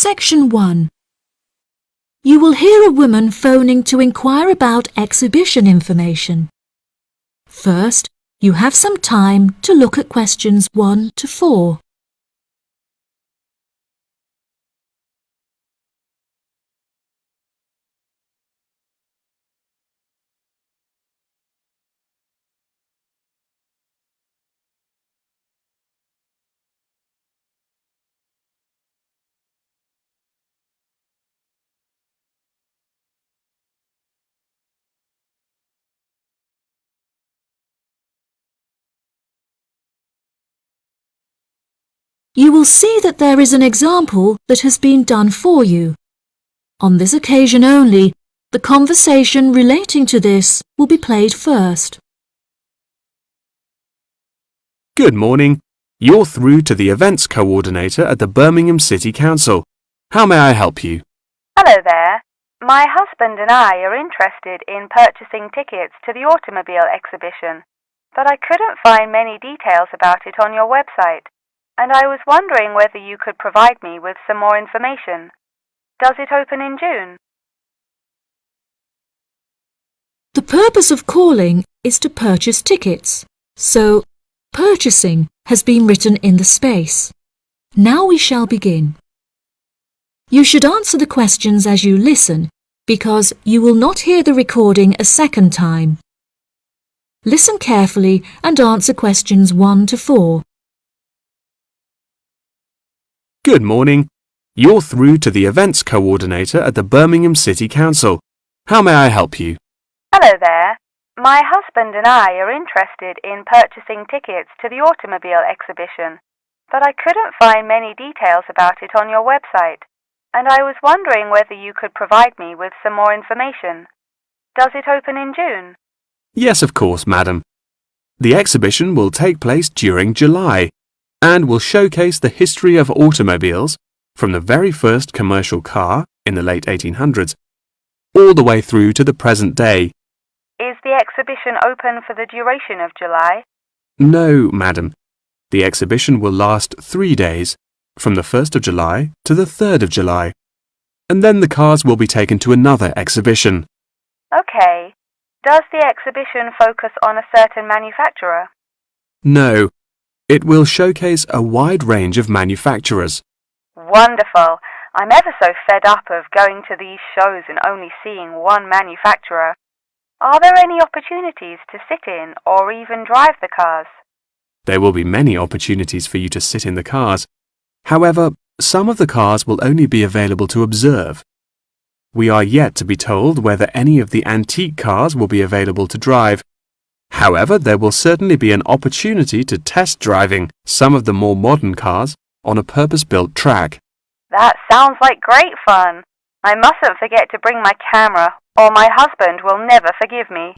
Section 1. You will hear a woman phoning to inquire about exhibition information. First, you have some time to look at questions 1 to 4. You will see that there is an example that has been done for you. On this occasion only, the conversation relating to this will be played first. Good morning. You're through to the events coordinator at the Birmingham City Council. How may I help you? Hello there. My husband and I are interested in purchasing tickets to the automobile exhibition, but I couldn't find many details about it on your website, and I was wondering whether you could provide me with some more information. Does it open in June? The purpose of calling is to purchase tickets, so purchasing has been written in the space. Now we shall begin. You should answer the questions as you listen, because you will not hear the recording a second time. Listen carefully and answer questions 1 to 4. Good morning. You're through to the events coordinator at the Birmingham City Council. How may I help you? Hello there. My husband and I are interested in purchasing tickets to the automobile exhibition, but I couldn't find many details about it on your website, and I was wondering whether you could provide me with some more information. Does it open in June? Yes, of course, madam. The exhibition will take place during July and will showcase the history of automobiles from the very first commercial car in the late 1800s all the way through to the present day. Is the exhibition open for the duration of July? No, madam. The exhibition will last 3 days, from the 1st of July to the 3rd of July, and then the cars will be taken to another exhibition. Okay. Does the exhibition focus on a certain manufacturer? No. It will showcase a wide range of manufacturers. Wonderful. I'm ever so fed up of going to these shows and only seeing one manufacturer. Are there any opportunities to sit in or even drive the cars? There will be many opportunities for you to sit in the cars. However, some of the cars will only be available to observe. We are yet to be told whether any of the antique cars will be available to drive. However, there will certainly be an opportunity to test driving some of the more modern cars on a purpose-built track. That sounds like great fun. I mustn't forget to bring my camera, or my husband will never forgive me.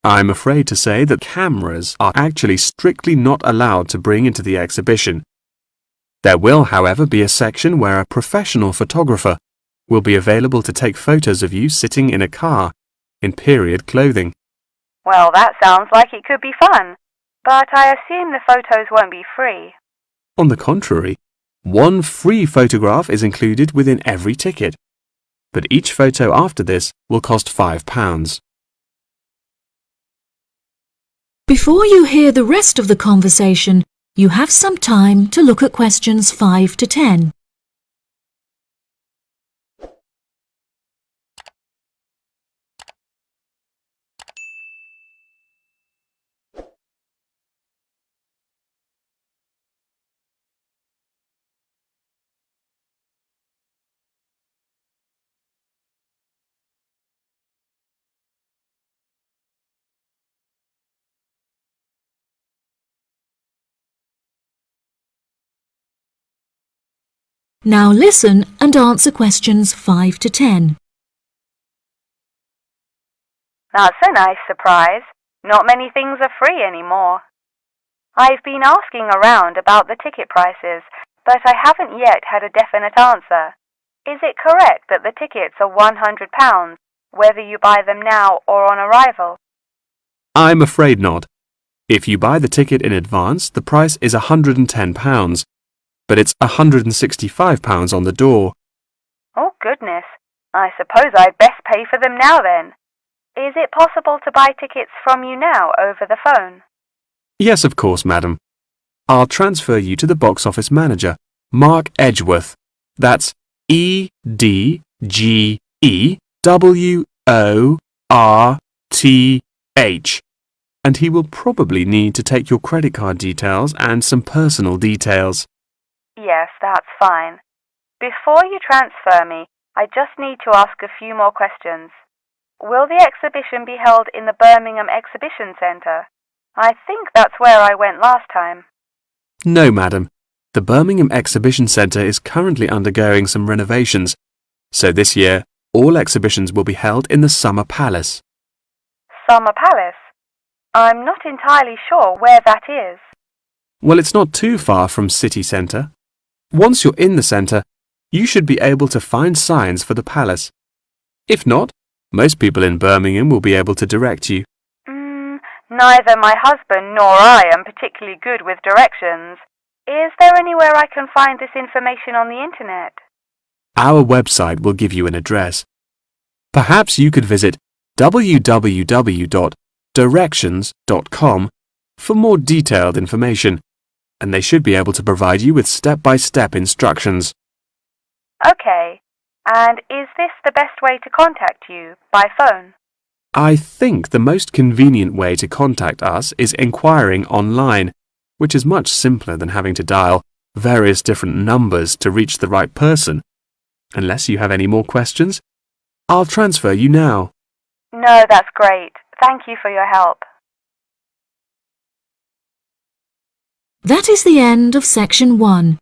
I'm afraid to say that cameras are actually strictly not allowed to bring into the exhibition. There will, however, be a section where a professional photographer will be available to take photos of you sitting in a car in period clothing. Well, that sounds like it could be fun, but I assume the photos won't be free. On the contrary, one free photograph is included within every ticket, but each photo after this will cost £5. Before you hear the rest of the conversation, you have some time to look at questions 5 to 10. Now listen and answer questions 5 to 10. That's a nice surprise. Not many things are free anymore. I've been asking around about the ticket prices, but I haven't yet had a definite answer. Is it correct that the tickets are £100, whether you buy them now or on arrival? I'm afraid not. If you buy the ticket in advance, the price is £110, but it's £165 on the door. goodness. I suppose I'd best pay for them now then. Is it possible to buy tickets from you now over the phone? Yes, of course, madam. I'll transfer you to the box office manager, Mark Edgeworth. That's EDGEWORTH. And he will probably need to take your credit card details and some personal details. Yes, that's fine. Before you transfer me, I just need to ask a few more questions. Will the exhibition be held in the Birmingham Exhibition Centre? I think that's where I went last time. No, madam. The Birmingham Exhibition Centre is currently undergoing some renovations, so this year all exhibitions will be held in the Summer Palace. Summer Palace? I'm not entirely sure where that is. Well, it's not too far from City Centre. Once you're in the centre, you should be able to find signs for the palace. If not, most people in Birmingham will be able to direct you. Neither my husband nor I am particularly good with directions. Is there anywhere I can find this information on the internet? Our website will give you an address. Perhaps you could visit www.directions.com for more detailed information, and they should be able to provide you with step-by-step instructions. Okay. And is this the best way to contact you, by phone? I think the most convenient way to contact us is inquiring online, which is much simpler than having to dial various different numbers to reach the right person. Unless you have any more questions, I'll transfer you now. No, that's great. Thank you for your help. That is the end of section 1.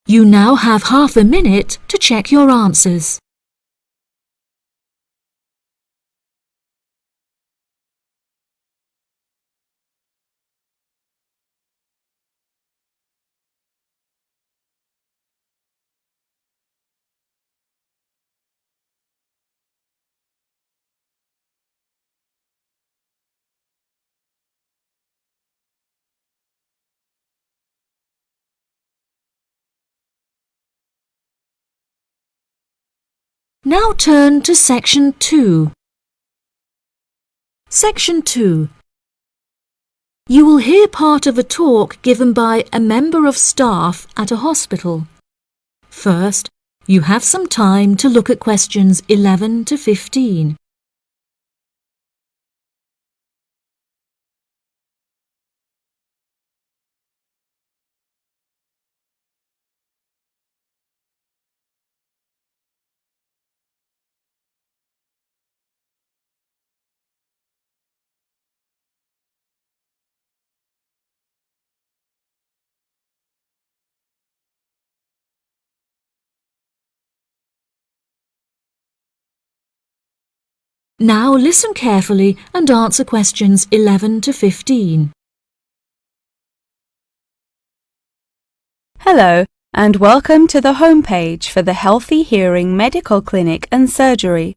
You now have half a minute to check your answers. Now turn to section 2. Section 2. You will hear part of a talk given by a member of staff at a hospital. First, you have some time to look at questions 11 to 15. Now listen carefully and answer questions 11 to 15. Hello, and welcome to the homepage for the Healthy Hearing Medical Clinic and Surgery,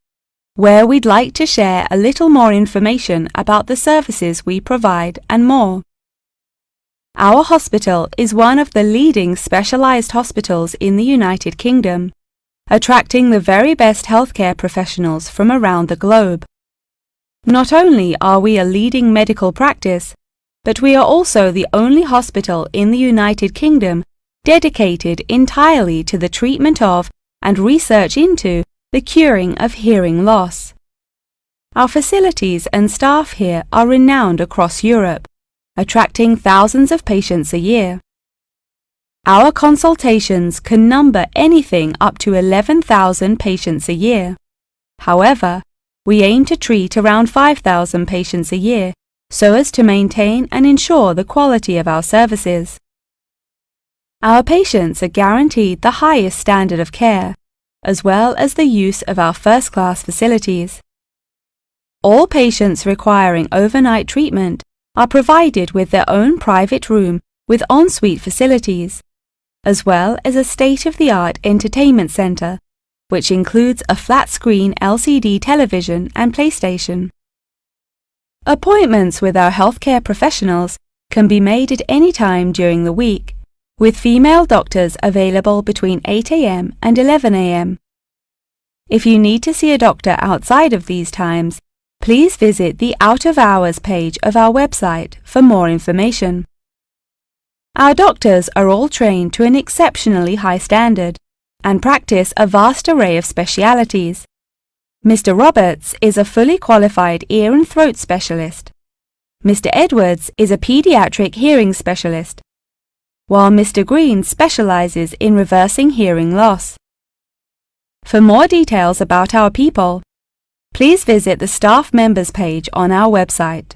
where we'd like to share a little more information about the services we provide and more. Our hospital is one of the leading specialised hospitals in the United Kingdom, attracting the very best healthcare professionals from around the globe. Not only are we a leading medical practice, but we are also the only hospital in the United Kingdom dedicated entirely to the treatment of and research into the curing of hearing loss. Our facilities and staff here are renowned across Europe, attracting thousands of patients a year. Our consultations can number anything up to 11,000 patients a year. However, we aim to treat around 5,000 patients a year so as to maintain and ensure the quality of our services. Our patients are guaranteed the highest standard of care, as well as the use of our first-class facilities. All patients requiring overnight treatment are provided with their own private room with ensuite facilities, as well as a state-of-the-art entertainment centre, which includes a flat-screen LCD television and PlayStation. Appointments with our healthcare professionals can be made at any time during the week, with female doctors available between 8 a.m. and 11 a.m. If you need to see a doctor outside of these times, please visit the Out of Hours page of our website for more information. Our doctors are all trained to an exceptionally high standard and practice a vast array of specialities. Mr. Roberts is a fully qualified ear and throat specialist. Mr. Edwards is a pediatric hearing specialist, while Mr. Green specializes in reversing hearing loss. For more details about our people, please visit the staff members page on our website.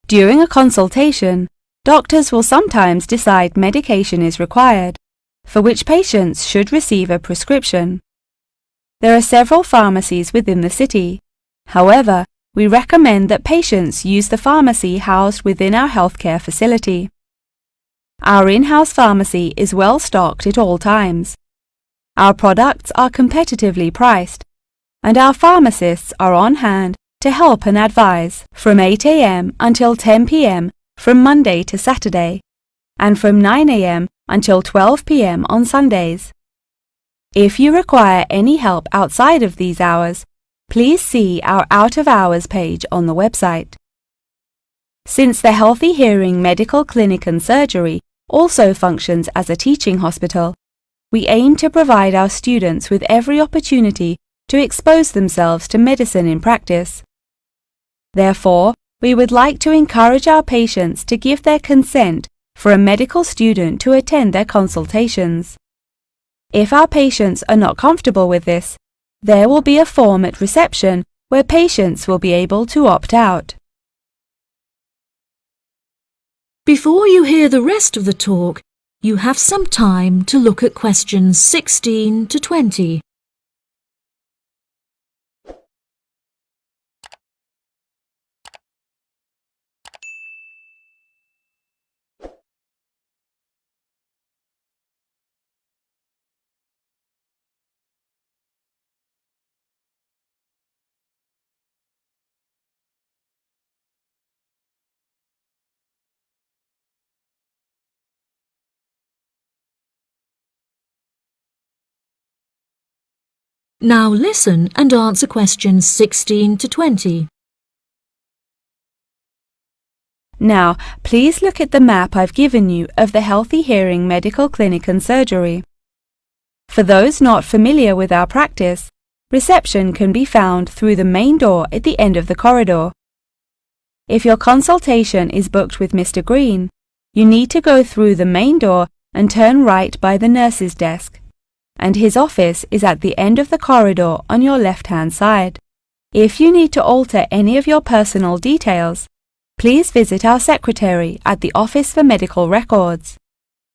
During a consultation, doctors will sometimes decide medication is required, for which patients should receive a prescription. There are several pharmacies within the city. However, we recommend that patients use the pharmacy housed within our healthcare facility. Our in-house pharmacy is well stocked at all times. Our products are competitively priced, and our pharmacists are on hand to help and advise from 8 a.m. until 10 p.m. from Monday to Saturday, and from 9 a.m. until 12 p.m. on Sundays. If you require any help outside of these hours, please see our Out of Hours page on the website. Since the Healthy Hearing Medical Clinic and Surgery also functions as a teaching hospital, we aim to provide our students with every opportunity to expose themselves to medicine in practice. Therefore, we would like to encourage our patients to give their consent for a medical student to attend their consultations. If our patients are not comfortable with this, there will be a form at reception where patients will be able to opt out. Before you hear the rest of the talk, you have some time to look at questions 16 to 20. Now listen and answer questions 16 to 20. Now, please look at the map I've given you of the Healthy Hearing Medical Clinic and Surgery. For those not familiar with our practice, reception can be found through the main door at the end of the corridor. If your consultation is booked with Mr. Green, you need to go through the main door and turn right by the nurse's desk, and his office is at the end of the corridor on your left-hand side. If you need to alter any of your personal details, please visit our secretary at the Office for Medical Records,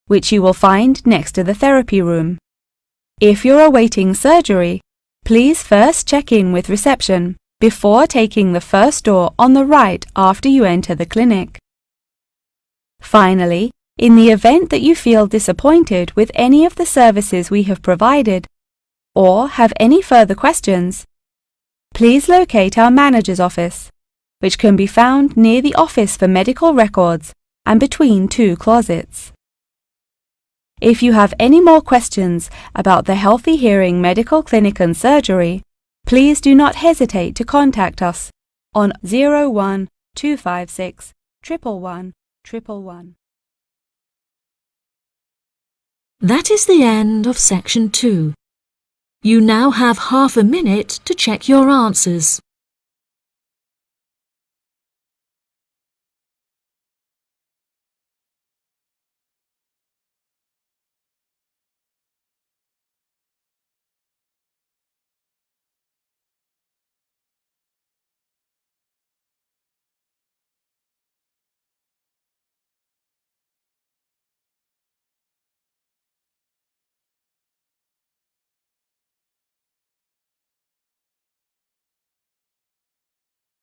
which you will find next to the therapy room. If you're awaiting surgery, please first check in with reception before taking the first door on the right after you enter the clinic. Finally, in the event that you feel disappointed with any of the services we have provided, or have any further questions, please locate our manager's office, which can be found near the Office for Medical Records and between two closets. If you have any more questions about the Healthy Hearing Medical Clinic and Surgery, please do not hesitate to contact us on 01 256 111 111. That is the end of section 2. You now have half a minute to check your answers.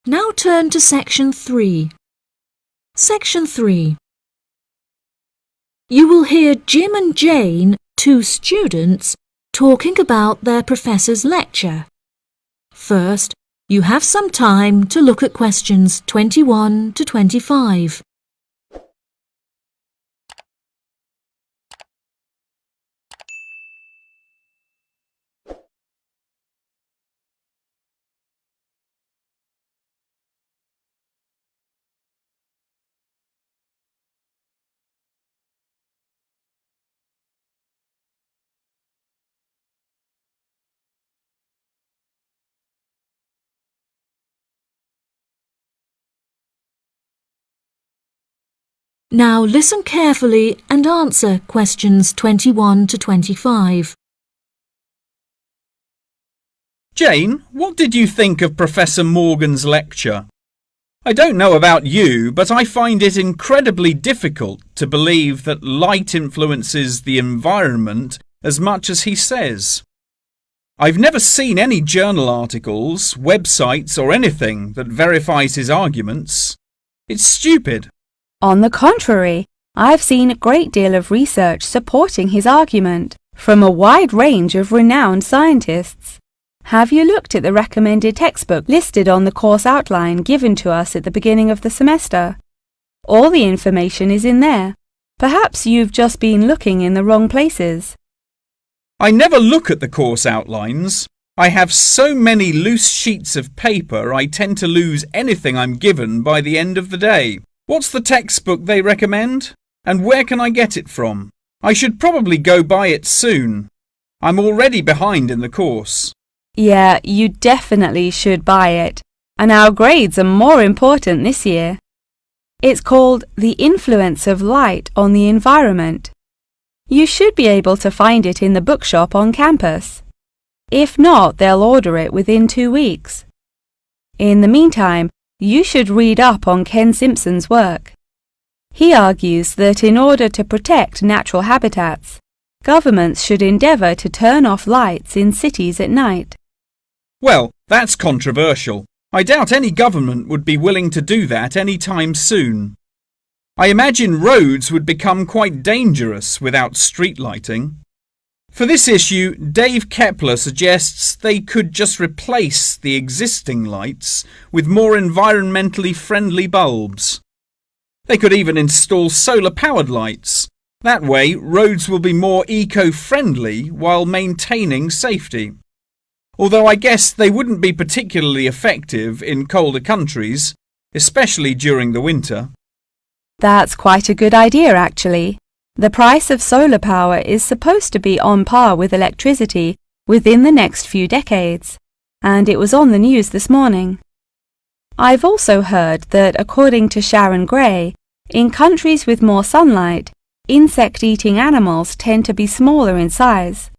Now turn to section 3. Section 3. You will hear Jim and Jane, two students, talking about their professor's lecture. First, you have some time to look at questions 21 to 25. Now listen carefully and answer questions 21 to 25. Jane, what did you think of Professor Morgan's lecture? I don't know about you, but I find it incredibly difficult to believe that light influences the environment as much as he says. I've never seen any journal articles, websites or anything that verifies his arguments. It's stupid. On the contrary, I've seen a great deal of research supporting his argument from a wide range of renowned scientists. Have you looked at the recommended textbook listed on the course outline given to us at the beginning of the semester? All the information is in there. Perhaps you've just been looking in the wrong places. I never look at the course outlines. I have so many loose sheets of paper I tend to lose anything I'm given by the end of the day. What's the textbook they recommend? And where can I get it from? I should probably go buy it soon. I'm already behind in the course. Yeah, you definitely should buy it. And our grades are more important this year. It's called The Influence of Light on the Environment. You should be able to find it in the bookshop on campus. If not, they'll order it within 2 weeks. In the meantime, you should read up on Ken Simpson's work. He argues that in order to protect natural habitats, governments should endeavour to turn off lights in cities at night. Well, that's controversial. I doubt any government would be willing to do that any time soon. I imagine roads would become quite dangerous without street lighting. For this issue, Dave Kepler suggests they could just replace the existing lights with more environmentally friendly bulbs. They could even install solar-powered lights. That way, roads will be more eco-friendly while maintaining safety. Although I guess they wouldn't be particularly effective in colder countries, especially during the winter. That's quite a good idea, actually. The price of solar power is supposed to be on par with electricity within the next few decades, and it was on the news this morning. I've also heard that, according to Sharon Gray, in countries with more sunlight, insect-eating animals tend to be smaller in size.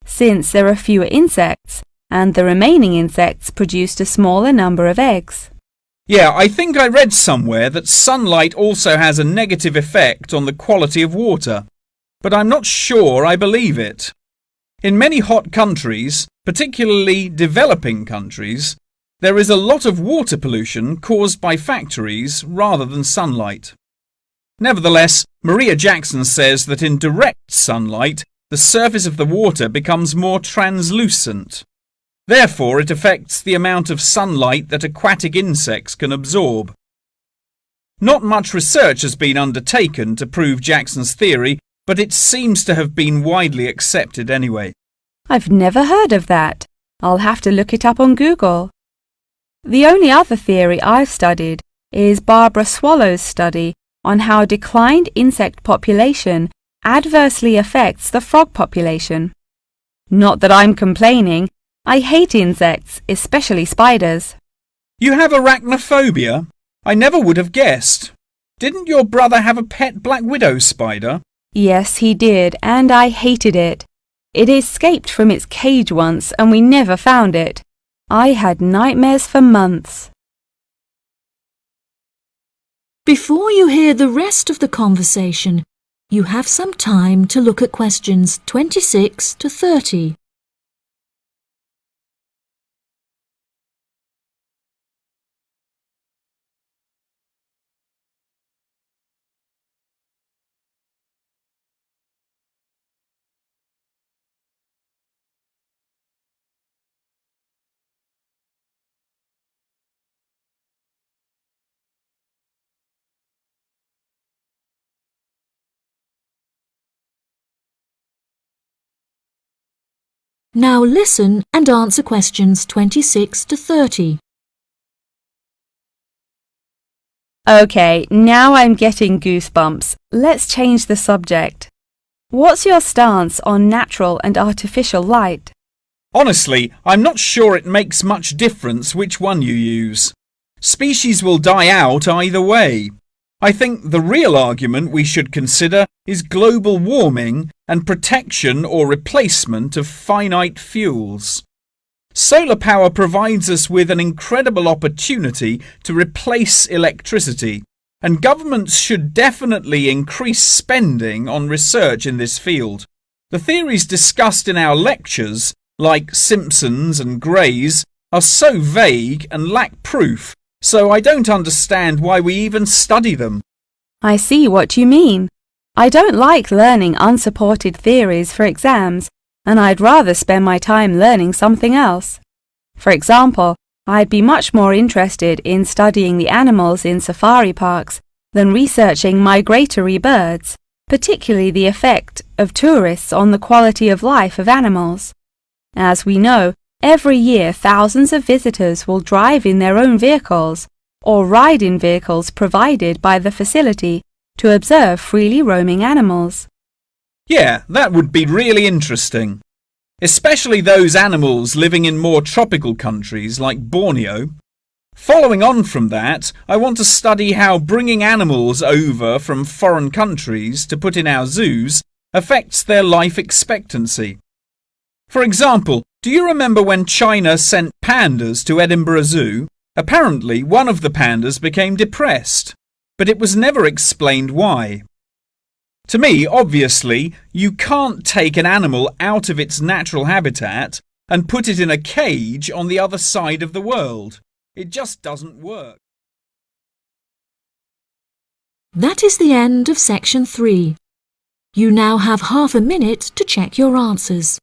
Since there are fewer insects, and the remaining insects produced a smaller number of eggs. Yeah, I think I read somewhere that sunlight also has a negative effect on the quality of water, but I'm not sure I believe it. In many hot countries, particularly developing countries, there is a lot of water pollution caused by factories rather than sunlight. Nevertheless, Maria Jackson says that in direct sunlight, the surface of the water becomes more translucent. Therefore, it affects the amount of sunlight that aquatic insects can absorb. Not much research has been undertaken to prove Jackson's theory, but it seems to have been widely accepted anyway. I've never heard of that. I'll have to look it up on Google. The only other theory I've studied is Barbara Swallow's study on how declined insect population adversely affects the frog population. Not that I'm complaining. I hate insects, especially spiders. You have arachnophobia? I never would have guessed. Didn't your brother have a pet black widow spider? Yes, he did, and I hated it. It escaped from its cage once, and we never found it. I had nightmares for months. Before you hear the rest of the conversation, you have some time to look at questions 26 to 30. Now listen and answer questions 26 to 30. Okay, now I'm getting goosebumps. Let's change the subject. What's your stance on natural and artificial light? Honestly, I'm not sure it makes much difference which one you use. Species will die out either way. I think the real argument we should consider is global warming and protection or replacement of finite fuels. Solar power provides us with an incredible opportunity to replace electricity, and governments should definitely increase spending on research in this field. The theories discussed in our lectures, like Simpson's and Gray's, are so vague and lack proof, so I don't understand why we even study them. I see what you mean. I don't like learning unsupported theories for exams, and I'd rather spend my time learning something else. For example, I'd be much more interested in studying the animals in safari parks than researching migratory birds, particularly the effect of tourists on the quality of life of animals. As we know, every year thousands of visitors will drive in their own vehicles or ride in vehicles provided by the facility to observe freely roaming animals. Yeah, that would be really interesting. Especially those animals living in more tropical countries like Borneo. Following on from that, I want to study how bringing animals over from foreign countries to put in our zoos affects their life expectancy. For example, do you remember when China sent pandas to Edinburgh Zoo? Apparently, one of the pandas became depressed, but it was never explained why. To me, obviously, you can't take an animal out of its natural habitat and put it in a cage on the other side of the world. It just doesn't work. That is the end of section 3. You now have half a minute to check your answers.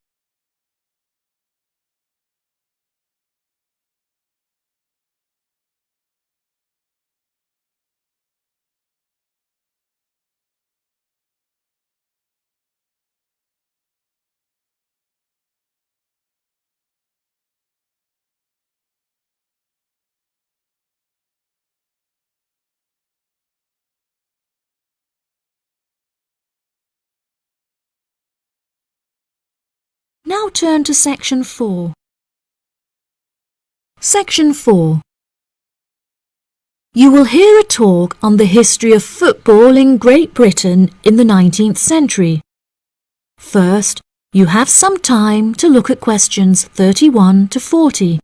Now turn to section 4. Section 4. You will hear a talk on the history of football in Great Britain in the 19th century. First, you have some time to look at questions 31 to 40.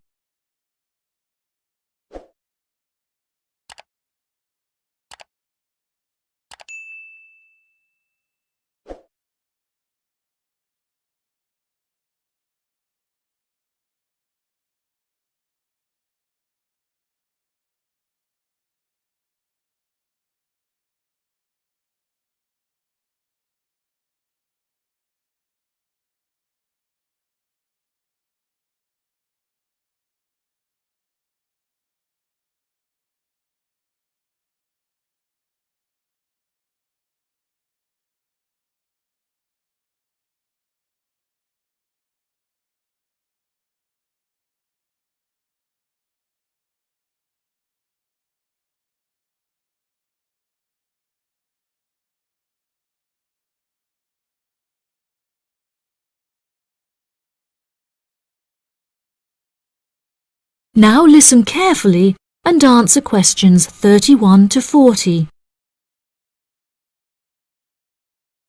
Now listen carefully and answer questions 31 to 40.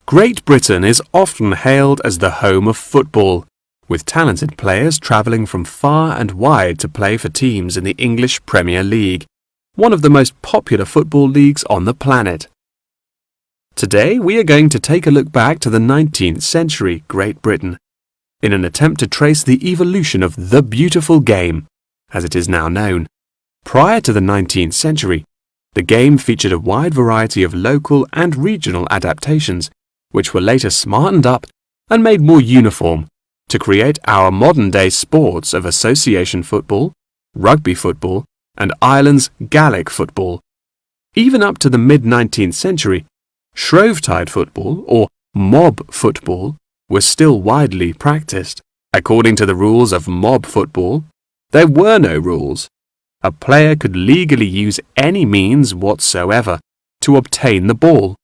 Great Britain is often hailed as the home of football, with talented players travelling from far and wide to play for teams in the English Premier League, one of the most popular football leagues on the planet. Today we are going to take a look back to the 19th century Great Britain, in an attempt to trace the evolution of the beautiful game, as it is now known. Prior to the 19th century, the game featured a wide variety of local and regional adaptations, which were later smartened up and made more uniform to create our modern-day sports of association football, rugby football, and Ireland's Gaelic football. Even up to the mid-19th century, Shrovetide football, or mob football, was still widely practiced. According to the rules of mob football, there were no rules. A player could legally use any means whatsoever to obtain the ball,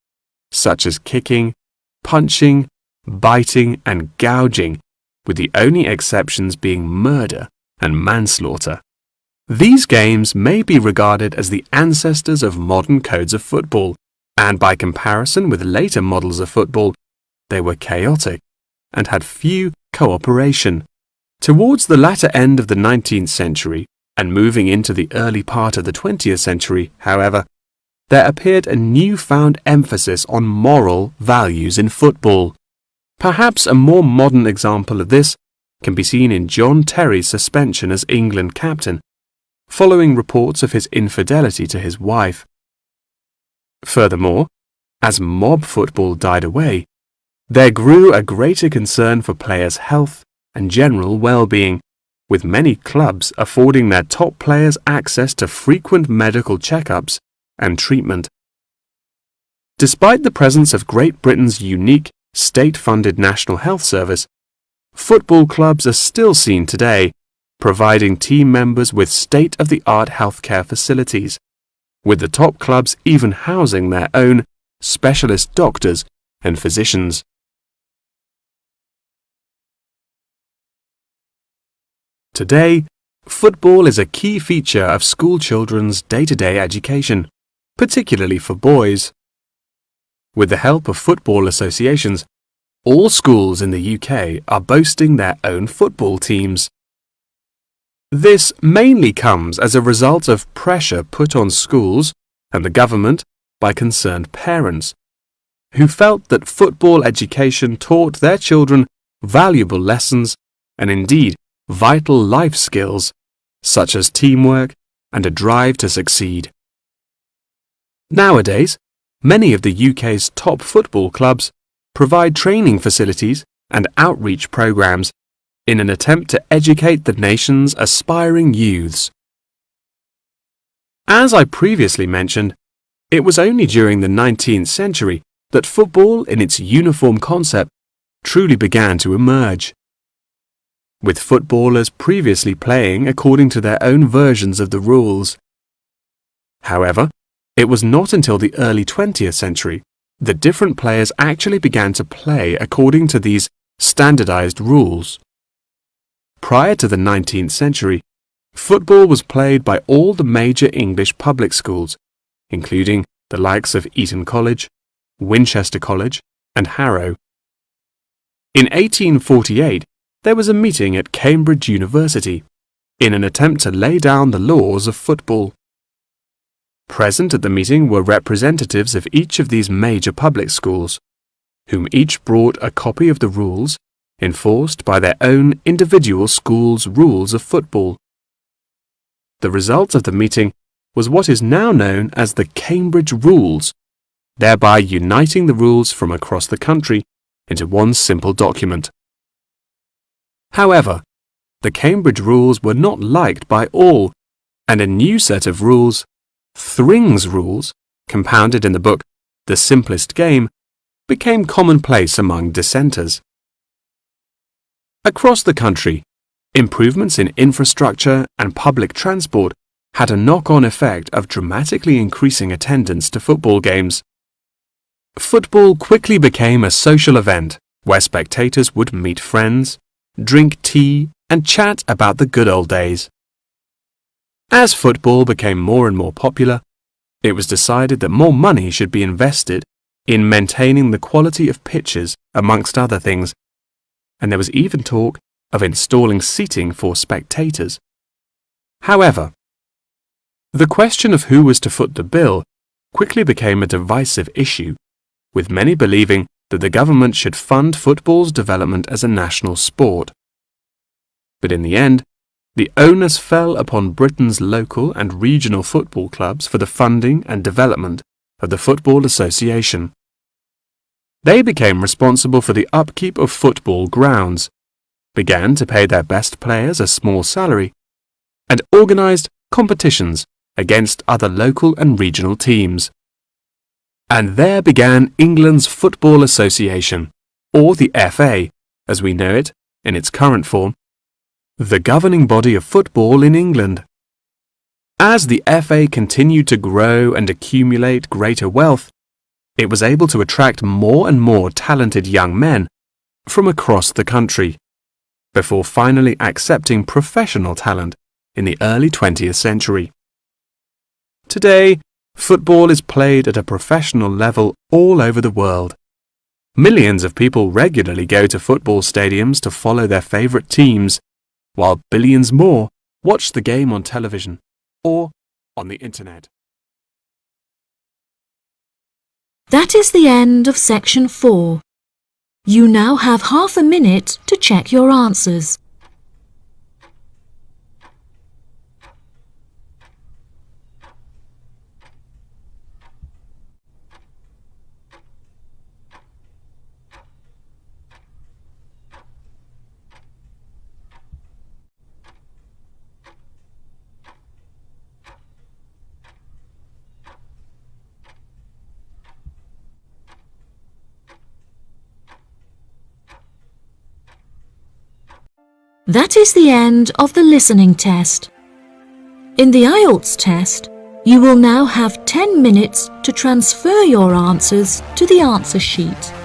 such as kicking, punching, biting, and gouging, with the only exceptions being murder and manslaughter. These games may be regarded as the ancestors of modern codes of football, and by comparison with later models of football, they were chaotic and had few cooperation. Towards the latter end of the 19th century and moving into the early part of the 20th century, however, there appeared a newfound emphasis on moral values in football. Perhaps a more modern example of this can be seen in John Terry's suspension as England captain, following reports of his infidelity to his wife. Furthermore, as mob football died away, there grew a greater concern for players' health and general well-being, with many clubs affording their top players access to frequent medical checkups and treatment. Despite the presence of Great Britain's unique state-funded National Health Service, football clubs are still seen today providing team members with state-of-the-art healthcare facilities, with the top clubs even housing their own specialist doctors and physicians. Today, football is a key feature of school children's day-to-day education, particularly for boys. With the help of football associations, all schools in the UK are boasting their own football teams. This mainly comes as a result of pressure put on schools and the government by concerned parents, who felt that football education taught their children valuable lessons and indeed vital life skills, such as teamwork and a drive to succeed. Nowadays, many of the UK's top football clubs provide training facilities and outreach programs in an attempt to educate the nation's aspiring youths. As I previously mentioned, it was only during the 19th century that football in its uniform concept truly began to emerge, with footballers previously playing according to their own versions of the rules. However, it was not until the early 20th century that different players actually began to play according to these standardized rules. Prior to the 19th century, football was played by all the major English public schools, including the likes of Eton College, Winchester College, and Harrow. In 1848, there was a meeting at Cambridge University in an attempt to lay down the laws of football. Present at the meeting were representatives of each of these major public schools, whom each brought a copy of the rules enforced by their own individual school's rules of football. The result of the meeting was what is now known as the Cambridge Rules, thereby uniting the rules from across the country into one simple document. However, the Cambridge Rules were not liked by all, and a new set of rules, Thring's Rules, compounded in the book The Simplest Game, became commonplace among dissenters. Across the country, improvements in infrastructure and public transport had a knock-on effect of dramatically increasing attendance to football games. Football quickly became a social event where spectators would meet friends, drink tea, and chat about the good old days. As football became more and more popular, it was decided that more money should be invested in maintaining the quality of pitches, amongst other things, and there was even talk of installing seating for spectators. However, the question of who was to foot the bill quickly became a divisive issue, with many believing that the government should fund football's development as a national sport. But in the end, the onus fell upon Britain's local and regional football clubs for the funding and development of the Football Association. They became responsible for the upkeep of football grounds, began to pay their best players a small salary, and organised competitions against other local and regional teams. And there began England's Football Association, or the FA, as we know it in its current form, the governing body of football in England. As the FA continued to grow and accumulate greater wealth, it was able to attract more and more talented young men from across the country, before finally accepting professional talent in the early 20th century. Today, football is played at a professional level all over the world. Millions of people regularly go to football stadiums to follow their favourite teams, while billions more watch the game on television or on the internet. That is the end of section 4. You now have half a minute to check your answers. That is the end of the listening test. In the IELTS test, you will now have 10 minutes to transfer your answers to the answer sheet.